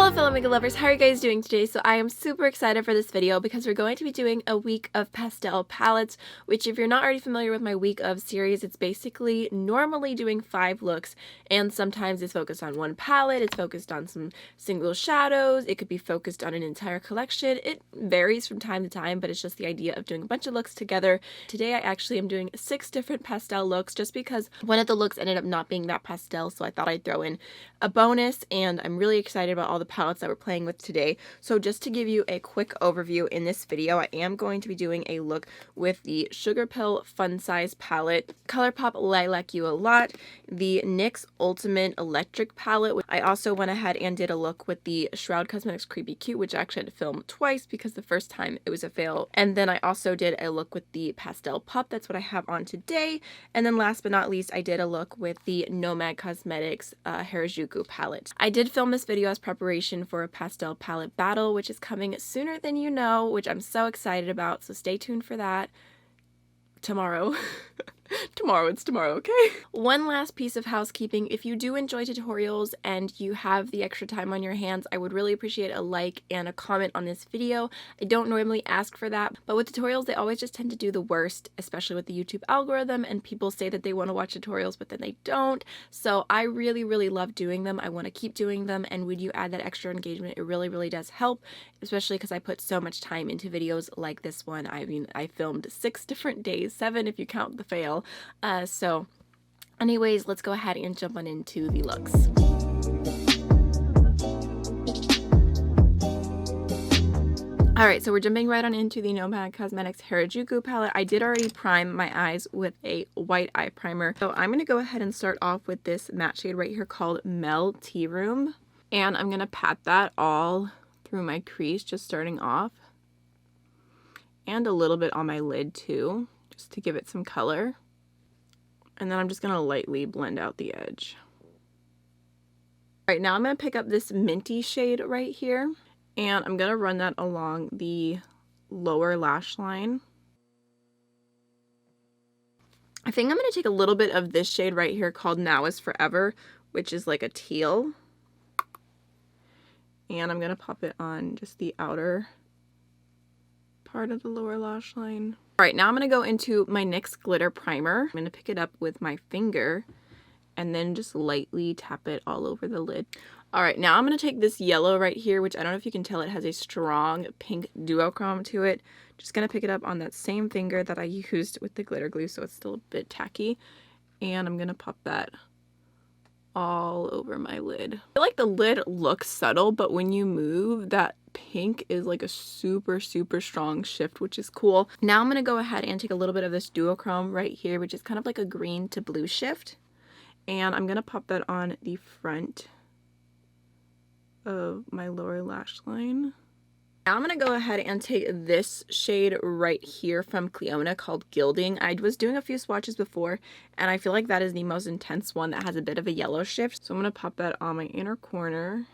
Hello fellow makeup lovers, how are you guys doing today? So I am super excited for this video because we're going to be doing a week of pastel palettes, which if you're not already familiar with my week of series, it's basically normally doing 5 looks, and sometimes it's focused on one palette, it's focused on some single shadows, it could be focused on an entire collection. It varies from time to time, but it's just the idea of doing a bunch of looks together. Today I actually am doing 6 different pastel looks just because one of the looks ended up not being that pastel, so I thought I'd throw in a bonus, and I'm really excited about all the palettes that we're playing with today. So just to give you a quick overview in this video, I am going to be doing a look with the Sugarpill Fun Size palette, Colourpop Lilac You a Lot, the NYX Ultimate Electric palette. I also went ahead and did a look with the Shroud Cosmetics Creepy Cute, which I actually had to film twice because the first time it was a fail. And then I also did a look with the Pastel Pup. That's what I have on today. And then last but not least, I did a look with the Nomad Cosmetics Harajuku palette. I did film this video as preparation for a pastel palette battle, which is coming sooner than you know, which I'm so excited about, so stay tuned for that tomorrow. It's tomorrow, okay? One last piece of housekeeping. If you do enjoy tutorials and you have the extra time on your hands, I would really appreciate a like and a comment on this video. I don't normally ask for that, but with tutorials, they always just tend to do the worst, especially with the YouTube algorithm, and people say that they want to watch tutorials, but then they don't. So I really, really love doing them. I want to keep doing them, and when you add that extra engagement, it really, really does help, especially because I put so much time into videos like this one. I mean, I filmed 6 different days, 7 if you count the fail. So anyways, let's go ahead and jump on into the looks. Alright, so we're jumping right on into the Nomad Cosmetics Harajuku palette. I did already prime my eyes with a white eye primer. So I'm going to go ahead and start off with this matte shade right here called Mel Tea Room. And I'm going to pat that all through my crease, just starting off. And a little bit on my lid too, just to give it some color. And then I'm just going to lightly blend out the edge. All right, now I'm going to pick up this minty shade right here, and I'm going to run that along the lower lash line. I think I'm going to take a little bit of this shade right here called Now Is Forever, which is like a teal. And I'm going to pop it on just the outer part of the lower lash line. All right, now I'm going to go into my NYX glitter primer. I'm going to pick it up with my finger and then just lightly tap it all over the lid. All right, now I'm going to take this yellow right here, which I don't know if you can tell, it has a strong pink duochrome to it. Just going to pick it up on that same finger that I used with the glitter glue, so it's still a bit tacky. And I'm going to pop that all over my lid. I feel like the lid looks subtle, but when you move, that pink is like a super, super strong shift, which is cool. Now I'm going to go ahead and take a little bit of this duochrome right here, which is kind of like a green to blue shift. And I'm going to pop that on the front of my lower lash line. Now I'm going to go ahead and take this shade right here from Cliona called Gilding. I was doing a few swatches before, and I feel like that is the most intense one that has a bit of a yellow shift. So I'm going to pop that on my inner corner.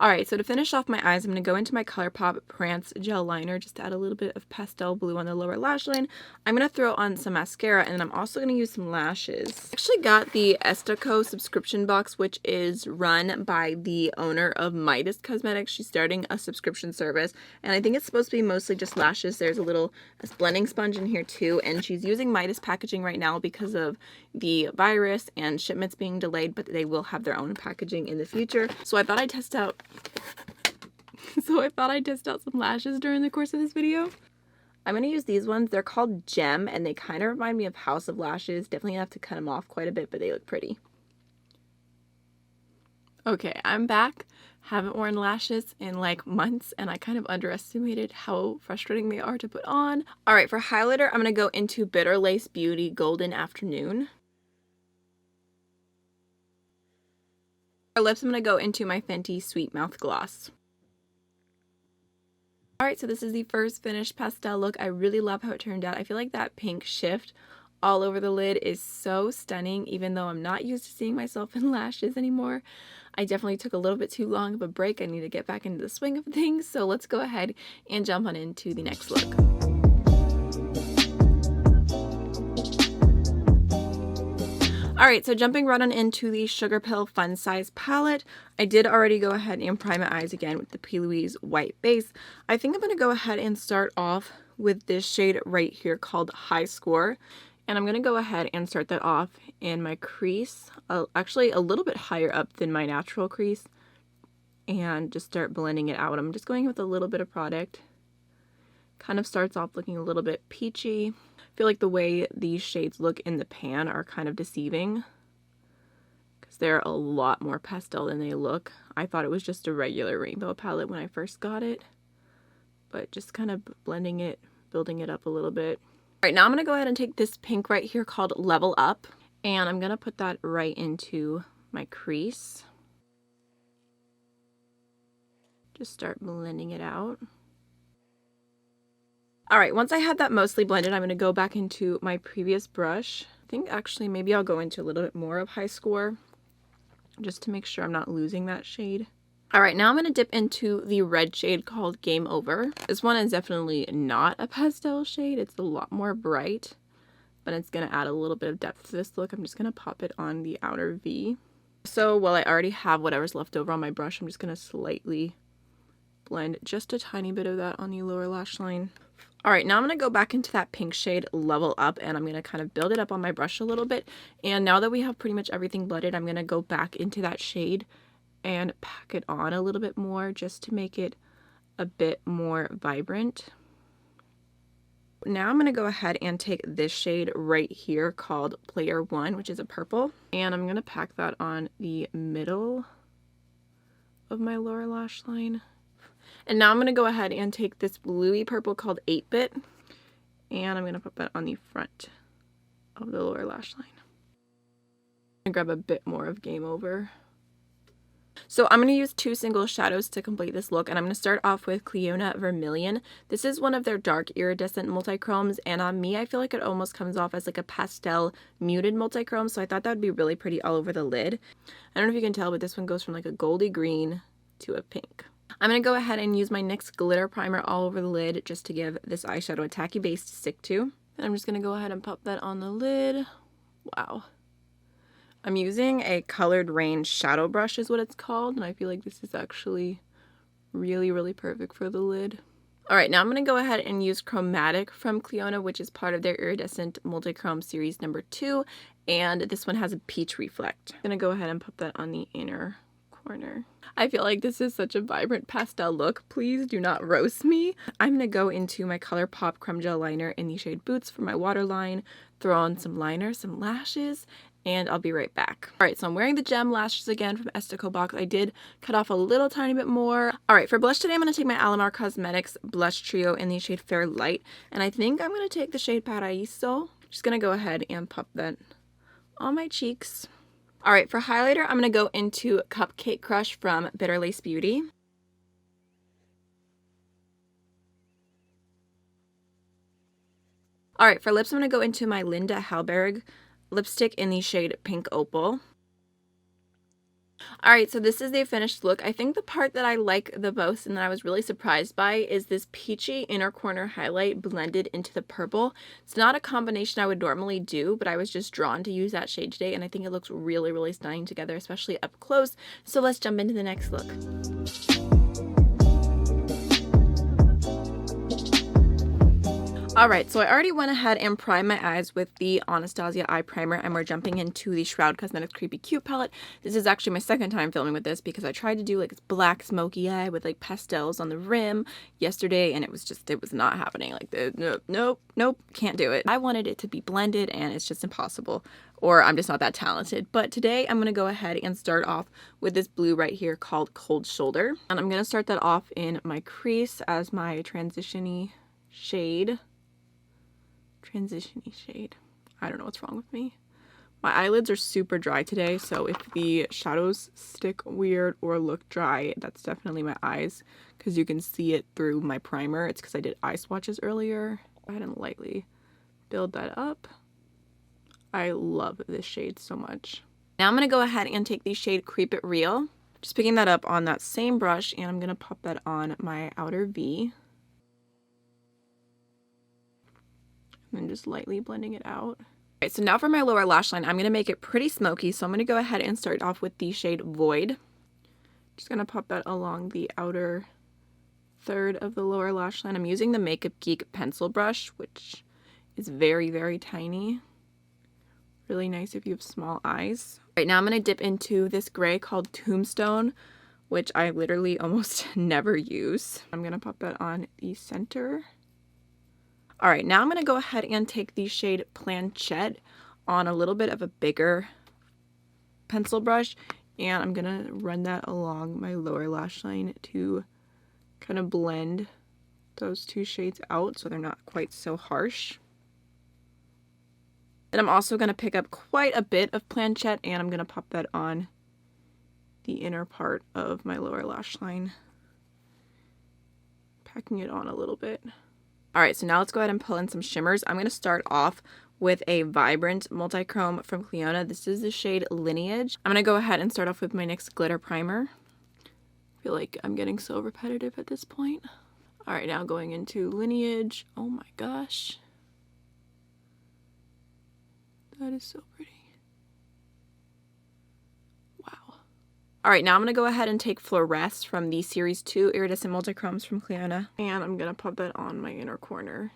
Alright, so to finish off my eyes, I'm going to go into my Colourpop Prance Gel Liner just to add a little bit of pastel blue on the lower lash line. I'm going to throw on some mascara, and then I'm also going to use some lashes. I actually got the Estaco subscription box, which is run by the owner of Midas Cosmetics. She's starting a subscription service, and I think it's supposed to be mostly just lashes. There's a little blending sponge in here too, and she's using Midas packaging right now because of the virus and shipments being delayed, but they will have their own packaging in the future. So I thought I'd test out some lashes during the course of this video. I'm going to use these ones. They're called Gem, and they kind of remind me of House of Lashes. Definitely have to cut them off quite a bit, but they look pretty. Okay, I'm back. Haven't worn lashes in like months, and I kind of underestimated how frustrating they are to put on. Alright, for highlighter, I'm going to go into Bitter Lace Beauty Golden Afternoon. For lips, I'm going to go into my Fenty Sweet Mouth Gloss. Alright, so this is the first finished pastel look. I really love how it turned out. I feel like that pink shift all over the lid is so stunning, even though I'm not used to seeing myself in lashes anymore. I definitely took a little bit too long of a break. I need to get back into the swing of things, so let's go ahead and jump on into the next look. Alright, so jumping right on into the Sugarpill Fun Size palette. I did already go ahead and prime my eyes again with the P. Louise white base. I think I'm going to go ahead and start off with this shade right here called High Score. And I'm going to go ahead and start that off in my crease, actually a little bit higher up than my natural crease, and just start blending it out. I'm just going with a little bit of product. Kind of starts off looking a little bit peachy. I feel like the way these shades look in the pan are kind of deceiving because they're a lot more pastel than they look. I thought it was just a regular rainbow palette when I first got it, but just kind of blending it, building it up a little bit. All right, now I'm going to go ahead and take this pink right here called Level Up, and I'm going to put that right into my crease. Just start blending it out. Alright, once I had that mostly blended, I'm going to go back into my previous brush. I think actually maybe I'll go into a little bit more of High Score just to make sure I'm not losing that shade. Alright, now I'm going to dip into the red shade called Game Over. This one is definitely not a pastel shade. It's a lot more bright, but it's going to add a little bit of depth to this look. I'm just going to pop it on the outer V. So while I already have whatever's left over on my brush, I'm just going to slightly blend just a tiny bit of that on the lower lash line. Alright, now I'm going to go back into that pink shade Level Up, and I'm going to kind of build it up on my brush a little bit. And now that we have pretty much everything blended, I'm going to go back into that shade and pack it on a little bit more just to make it a bit more vibrant. Now I'm going to go ahead and take this shade right here called Player One, which is a purple, and I'm going to pack that on the middle of my lower lash line. And now I'm going to go ahead and take this bluey purple called 8-Bit, and I'm going to put that on the front of the lower lash line. And grab a bit more of Game Over. So I'm going to use two single shadows to complete this look, and I'm going to start off with Cliona Vermilion. This is one of their dark iridescent multichromes, and on me I feel like it almost comes off as like a pastel muted multichrome, so I thought that would be really pretty all over the lid. I don't know if you can tell, but this one goes from like a goldy green to a pink. I'm going to go ahead and use my NYX glitter primer all over the lid just to give this eyeshadow a tacky base to stick to. And I'm just going to go ahead and pop that on the lid. Wow. I'm using a Colored Rain shadow brush is what it's called, and I feel like this is actually really, really perfect for the lid. Alright, now I'm going to go ahead and use Chromatic from Cliona, which is part of their Iridescent Multichrome Series number 2, and this one has a peach reflect. I'm going to go ahead and pop that on the inner corner. I feel like this is such a vibrant pastel look. Please do not roast me. I'm going to go into my Colourpop Creme Gel Liner in the shade Boots for my waterline, throw on some liner, some lashes, and I'll be right back. Alright, so I'm wearing the gem lashes again from Estico Box. I did cut off a little tiny bit more. Alright, for blush today I'm going to take my Alamar Cosmetics Blush Trio in the shade Fair Light, and I think I'm going to take the shade Paraíso. Just going to go ahead and pop that on my cheeks. Alright, for highlighter, I'm going to go into Cupcake Crush from Bitter Lace Beauty. Alright, for lips, I'm going to go into my Linda Hallberg lipstick in the shade Pink Opal. Alright, so this is the finished look. I think the part that I like the most and that I was really surprised by is this peachy inner corner highlight blended into the purple. It's not a combination I would normally do, but I was just drawn to use that shade today, and I think it looks really, really stunning together, especially up close. So let's jump into the next look. Alright, so I already went ahead and primed my eyes with the Anastasia eye primer, and we're jumping into the Shroud Cosmetics Creepy Cute palette. This is actually my second time filming with this because I tried to do like this black smoky eye with like pastels on the rim yesterday, and it was not happening. Like, nope, can't do it. I wanted it to be blended, and it's just impossible, or I'm just not that talented. But today I'm going to go ahead and start off with this blue right here called Cold Shoulder, and I'm going to start that off in my crease as my transition-y shade. I don't know what's wrong with me. My eyelids are super dry today, so if the shadows stick weird or look dry, that's definitely my eyes, because you can see it through my primer. It's because I did eye swatches earlier. Go ahead and lightly build that up. I love this shade so much. Now I'm going to go ahead and take the shade Creep It Real. Just picking that up on that same brush, and I'm going to pop that on my outer V. And then just lightly blending it out. Alright, so now for my lower lash line, I'm going to make it pretty smoky, so I'm going to go ahead and start off with the shade Void. Just going to pop that along the outer third of the lower lash line. I'm using the Makeup Geek pencil brush, which is very, very tiny. Really nice if you have small eyes. Right now I'm going to dip into this gray called Tombstone, which I literally almost never use. I'm going to pop that on the center. Alright, now I'm going to go ahead and take the shade Planchette on a little bit of a bigger pencil brush, and I'm going to run that along my lower lash line to kind of blend those two shades out so they're not quite so harsh. And I'm also going to pick up quite a bit of Planchette, and I'm going to pop that on the inner part of my lower lash line, packing it on a little bit. Alright, so now let's go ahead and pull in some shimmers. I'm going to start off with a Vibrant Multichrome from Clionadh. This is the shade Lineage. I'm going to go ahead and start off with my NYX glitter primer. I feel like I'm getting so repetitive at this point. Alright, now going into Lineage. Oh my gosh. That is so pretty. Wow. Alright, now I'm going to go ahead and take Fluoresce from the Series 2 Iridescent Multichromes from Clionadh. And I'm going to pop that on my inner corner.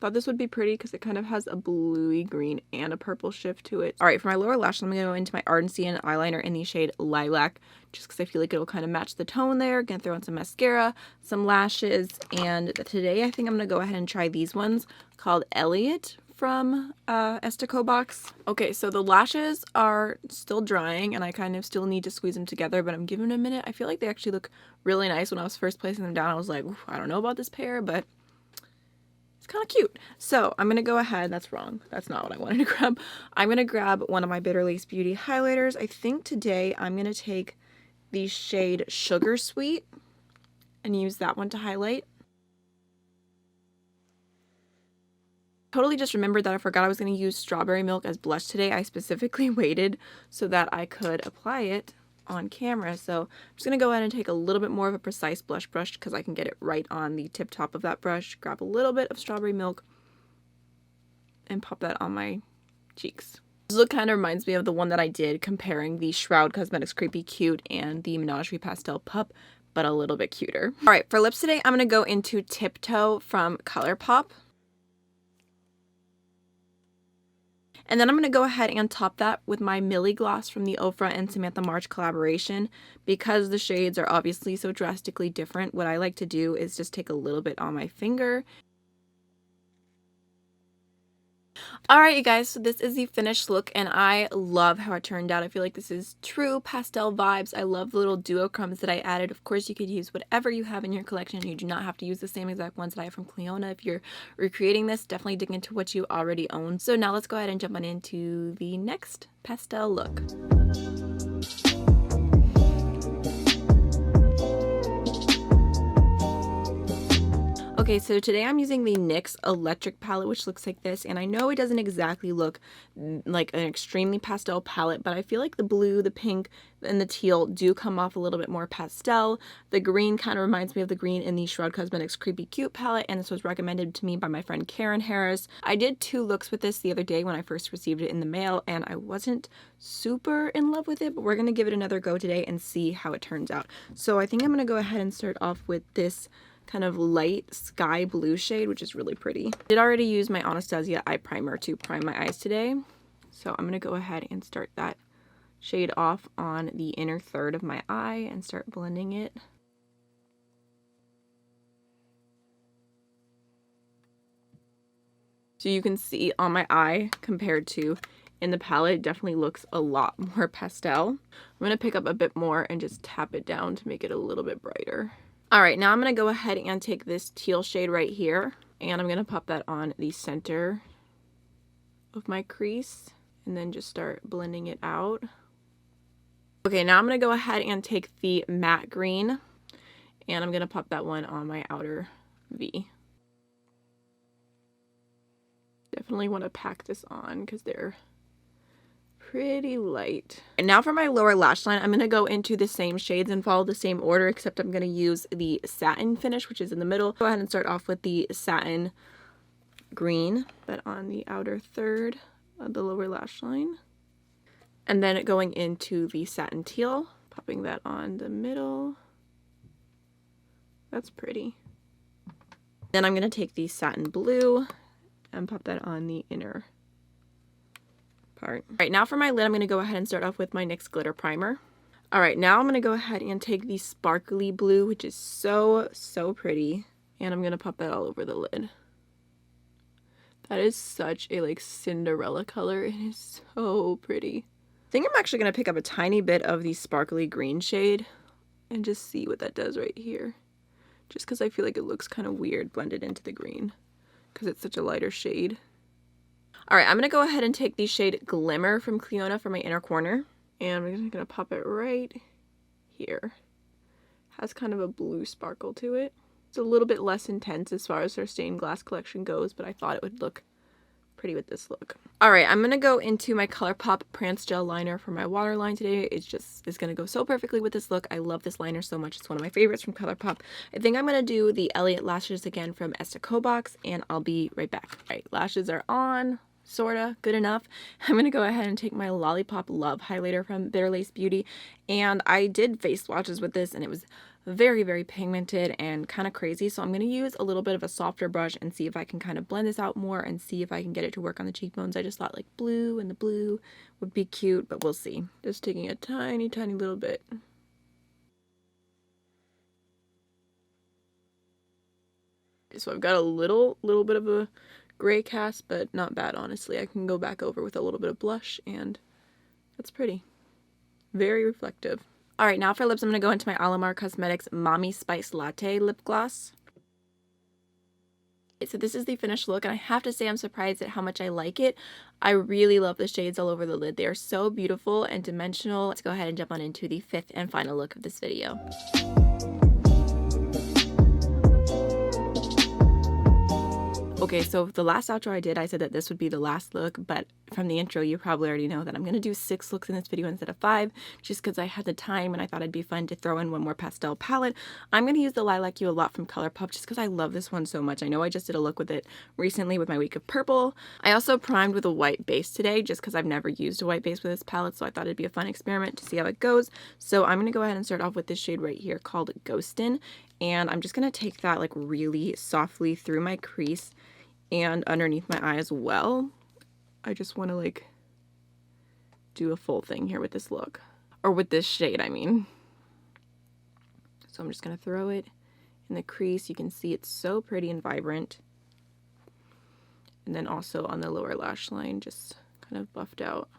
Thought this would be pretty because it kind of has a bluey green and a purple shift to it. Alright, for my lower lash, I'm going to go into my Ardency Inn eyeliner in the shade Lilac, just because I feel like it'll kind of match the tone there. Gonna throw in some mascara, some lashes, and today I think I'm going to go ahead and try these ones called Elliot from Estico box. Okay, so the lashes are still drying and I kind of still need to squeeze them together, but I'm giving them a minute. I feel like they actually look really nice. When I was first placing them down, I was like, I don't know about this pair, but it's kind of cute. So I'm going to go ahead. That's wrong. That's not what I wanted to grab. I'm going to grab one of my Bitter Lace Beauty highlighters. I think today I'm going to take the shade Sugar Sweet and use that one to highlight. Totally just remembered that I forgot I was going to use Strawberry Milk as blush today. I specifically waited so that I could apply it on camera. So I'm just going to go ahead and take a little bit more of a precise blush brush because I can get it right on the tip top of that brush. Grab a little bit of Strawberry Milk and pop that on my cheeks. This look kind of reminds me of the one that I did comparing the Shroud Cosmetics Creepy Cute and the Menagerie Pastel Pup, but a little bit cuter. Alright, for lips today, I'm going to go into Tiptoe from Colourpop. And then I'm going to go ahead and top that with my Millie Gloss from the Ofra and Samantha March collaboration. Because the shades are obviously so drastically different, what I like to do is just take a little bit on my finger. Alright you guys, so this is the finished look and I love how it turned out. I feel like this is true pastel vibes. I love the little duochromes that I added. Of course you could use whatever you have in your collection. You do not have to use the same exact ones that I have from Clionadh. If you're recreating this, definitely dig into what you already own. So now let's go ahead and jump on into the next pastel look. Okay, so today I'm using the NYX Electric palette, which looks like this, and I know it doesn't exactly look like an extremely pastel palette, but I feel like the blue, the pink, and the teal do come off a little bit more pastel. The green kind of reminds me of the green in the Shroud Cosmetics Creepy Cute palette, and this was recommended to me by my friend Karen Harris. I did 2 looks with this the other day when I first received it in the mail, and I wasn't super in love with it, but we're going to give it another go today and see how it turns out. So I think I'm going to go ahead and start off with this kind of light sky blue shade, which is really pretty. I did already use my Anastasia eye primer to prime my eyes today, so I'm going to go ahead and start that shade off on the inner third of my eye and start blending it. So you can see on my eye compared to in the palette, it definitely looks a lot more pastel. I'm going to pick up a bit more and just tap it down to make it a little bit brighter. Alright, now I'm going to go ahead and take this teal shade right here, and I'm going to pop that on the center of my crease, and then just start blending it out. Okay, now I'm going to go ahead and take the matte green, and I'm going to pop that one on my outer V. Definitely want to pack this on because they're pretty light. And now for my lower lash line, I'm going to go into the same shades and follow the same order, except I'm going to use the satin finish, which is in the middle. Go ahead and start off with the satin green, but on the outer third of the lower lash line. And then going into the satin teal, popping that on the middle. That's pretty. Then I'm going to take the satin blue and pop that on the inner part. All right, now for my lid, I'm going to go ahead and start off with my NYX Glitter Primer. All right, now I'm going to go ahead and take the sparkly blue, which is so pretty, and I'm going to pop that all over the lid. That is such a like Cinderella color. It is so pretty. I think I'm actually going to pick up a tiny bit of the sparkly green shade and just see what that does right here. Just because I feel like it looks kind of weird blended into the green because it's such a lighter shade. All right, I'm going to go ahead and take the shade Glimmer from Clionadh for my inner corner. And I'm just going to pop it right here. Has kind of a blue sparkle to it. It's a little bit less intense as far as her stained glass collection goes, but I thought it would look pretty with this look. All right, I'm going to go into my Colourpop Prance Gel Liner for my waterline today. It's going to go so perfectly with this look. I love this liner so much. It's one of my favorites from Colourpop. I think I'm going to do the Elliot lashes again from Estée Box, and I'll be right back. All right, lashes are on. Sorta good enough. I'm gonna go ahead and take my Lollipop Love highlighter from Bitter Lace Beauty, and I did face swatches with this and it was very pigmented and kind of crazy, so I'm gonna use a little bit of a softer brush and see if I can kind of blend this out more and see if I can get it to work on the cheekbones. I just thought like blue and the blue would be cute, but we'll see. Just taking a tiny little bit. So I've got a little bit of a gray cast, but not bad, honestly. I can go back over with a little bit of blush, and that's pretty. Very reflective. All right, now for lips, I'm going to go into my Alamar Cosmetics Mommy Spice Latte lip gloss. So this is the finished look, and I have to say I'm surprised at how much I like it. I really love the shades all over the lid. They are so beautiful and dimensional. Let's go ahead and jump on into the fifth and final look of this video. Okay, so the last outro I did, I said that this would be the last look, but from the intro, you probably already know that I'm going to do 6 looks in this video instead of 5, just because I had the time and I thought it'd be fun to throw in one more pastel palette. I'm going to use the Lilac You a lot from Colourpop just because I love this one so much. I know I just did a look with it recently with my week of purple. I also primed with a white base today just because I've never used a white base with this palette, so I thought it'd be a fun experiment to see how it goes. So I'm going to go ahead and start off with this shade right here called Ghostin', and I'm just going to take that like really softly through my crease and underneath my eye as well. I just want to like do a full thing here with this look, or with this shade, I mean. So I'm just going to throw it in the crease. You can see it's so pretty and vibrant. And then also on the lower lash line, just kind of buffed out.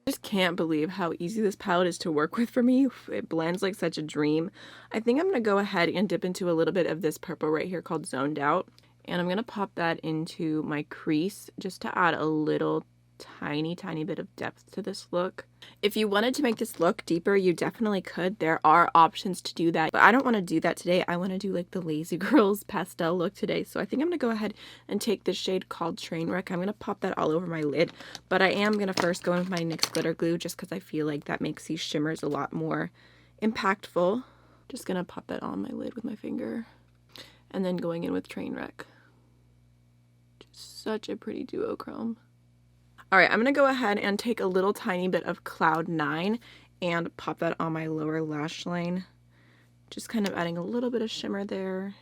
I just can't believe how easy this palette is to work with for me. It blends like such a dream. I think I'm going to go ahead and dip into a little bit of this purple right here called Zoned Out. And I'm going to pop that into my crease just to add a little tiny bit of depth to this look. If you wanted to make this look deeper, you definitely could. There are options to do that, but I don't want to do that today. I want to do like the Lazy Girls pastel look today. So I think I'm going to go ahead and take this shade called Trainwreck. I'm going to pop that all over my lid, but I am going to first go in with my NYX glitter glue just because I feel like that makes these shimmers a lot more impactful. Just going to pop that on my lid with my finger and then going in with Trainwreck. Such a pretty duochrome. All right, I'm going to go ahead and take a little tiny bit of Cloud 9 and pop that on my lower lash line. Just kind of adding a little bit of shimmer there.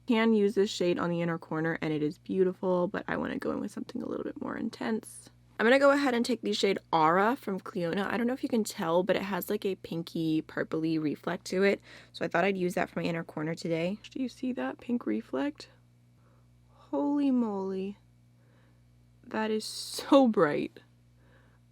You can use this shade on the inner corner and it is beautiful, but I want to go in with something a little bit more intense. I'm going to go ahead and take the shade Aura from Clionadh. I don't know if you can tell, but it has like a pinky purpley reflect to it. So I thought I'd use that for my inner corner today. Do you see that pink reflect? Holy moly. That is so bright.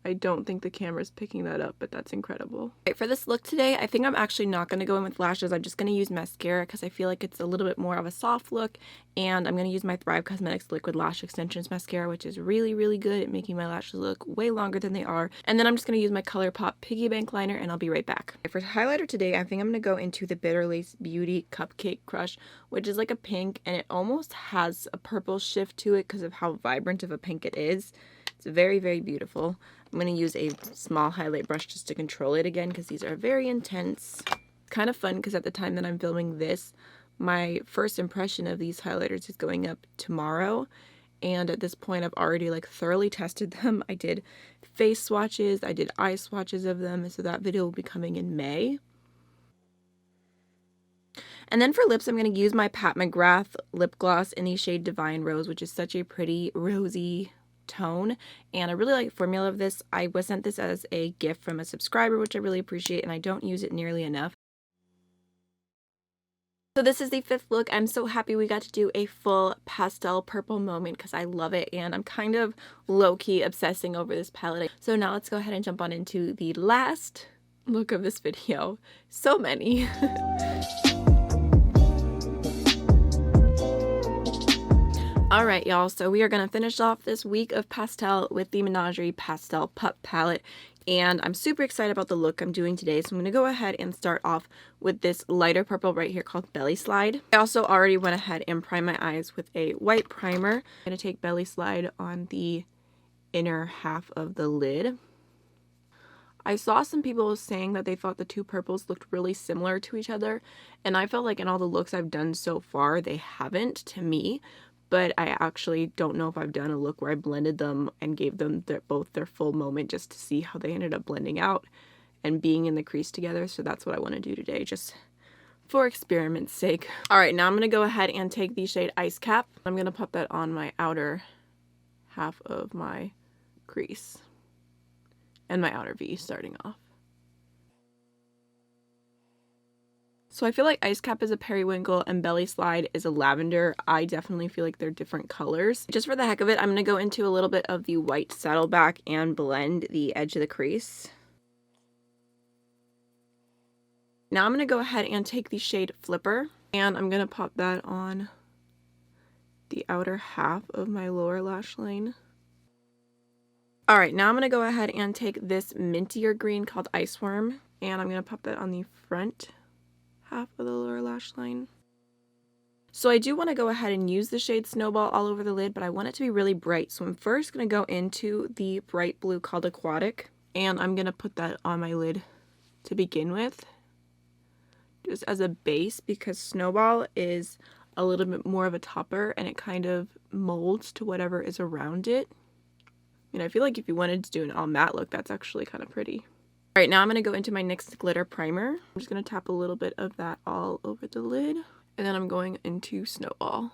I don't think the camera's picking that up, but that's incredible. Right, for this look today, I think I'm actually not going to go in with lashes. I'm just going to use mascara because I feel like it's a little bit more of a soft look. And I'm going to use my Thrive Cosmetics Liquid Lash Extensions Mascara, which is really good at making my lashes look way longer than they are. And then I'm just going to use my Colourpop Piggy Bank Liner, and I'll be right back. For highlighter today, I think I'm going to go into the Bitter Lace Beauty Cupcake Crush, which is like a pink, and it almost has a purple shift to it because of how vibrant of a pink it is. It's very beautiful. I'm going to use a small highlight brush just to control it again because these are very intense. It's kind of fun because at the time that I'm filming this, my first impression of these highlighters is going up tomorrow. And at this point, I've already like thoroughly tested them. I did face swatches, I did eye swatches of them, so that video will be coming in May. And then for lips, I'm going to use my Pat McGrath lip gloss in the shade Divine Rose, which is such a pretty rosy tone. And I really like the formula of this. I was sent this as a gift from a subscriber, which I really appreciate, and I don't use it nearly enough. So this is the 5th look. I'm so happy we got to do a full pastel purple moment because I love it, and I'm kind of low-key obsessing over this palette. So now let's go ahead and jump on into the last look of this video. So many. Alright y'all, so we are going to finish off this week of pastel with the Menagerie Pastel Pup palette, and I'm super excited about the look I'm doing today, so I'm going to go ahead and start off with this lighter purple right here called Belly Slide. I also already went ahead and primed my eyes with a white primer. I'm going to take Belly Slide on the inner half of the lid. I saw some people saying that they thought the two purples looked really similar to each other, and I felt like in all the looks I've done so far, they haven't to me. But I actually don't know if I've done a look where I blended them and gave them both their full moment just to see how they ended up blending out and being in the crease together. So that's what I want to do today, just for experiment's sake. Alright, now I'm going to go ahead and take the shade Ice Cap. I'm going to put that on my outer half of my crease and my outer V starting off. So I feel like Ice Cap is a periwinkle and Belly Slide is a lavender. I definitely feel like they're different colors. Just for the heck of it, I'm going to go into a little bit of the white Saddleback and blend the edge of the crease. Now I'm going to go ahead and take the shade Flipper, and I'm going to pop that on the outer half of my lower lash line. Alright, now I'm going to go ahead and take this mintier green called Iceworm, and I'm going to pop that on the front half of the lower lash line. So I do want to go ahead and use the shade Snowball all over the lid, but I want it to be really bright. So I'm first going to go into the bright blue called Aquatic, and I'm going to put that on my lid to begin with, just as a base, because Snowball is a little bit more of a topper and it kind of molds to whatever is around it. I feel like if you wanted to do an all matte look, that's actually kind of pretty. Alright, now I'm going to go into my NYX glitter primer. I'm just going to tap a little bit of that all over the lid, and then I'm going into Snowball.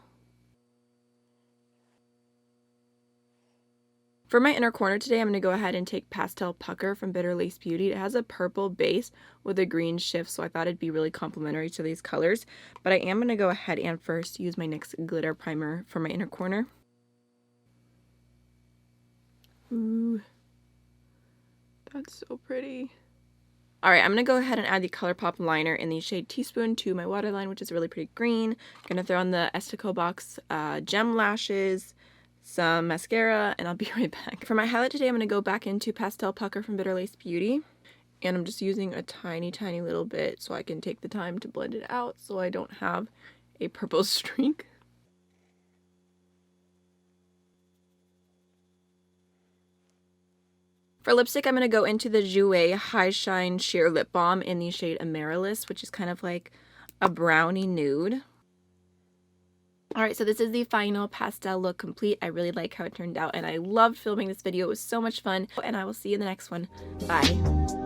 For my inner corner today, I'm going to go ahead and take Pastel Pucker from Bitter Lace Beauty. It has a purple base with a green shift, so I thought it'd be really complementary to these colors. But I am going to go ahead and first use my NYX glitter primer for my inner corner. Ooh. That's so pretty. Alright, I'm going to go ahead and add the Colourpop liner in the shade Teaspoon to my waterline, which is really pretty green. I'm going to throw on the Estico Box gem lashes, some mascara, and I'll be right back. For my highlight today, I'm going to go back into Pastel Pucker from Bitter Lace Beauty. And I'm just using a tiny, tiny little bit so I can take the time to blend it out so I don't have a purple streak. For lipstick, I'm going to go into the Jouer High Shine Sheer Lip Balm in the shade Amaryllis, which is kind of like a brownie nude. Alright, so this is the final pastel look complete. I really like how it turned out, and I loved filming this video. It was so much fun, and I will see you in the next one. Bye!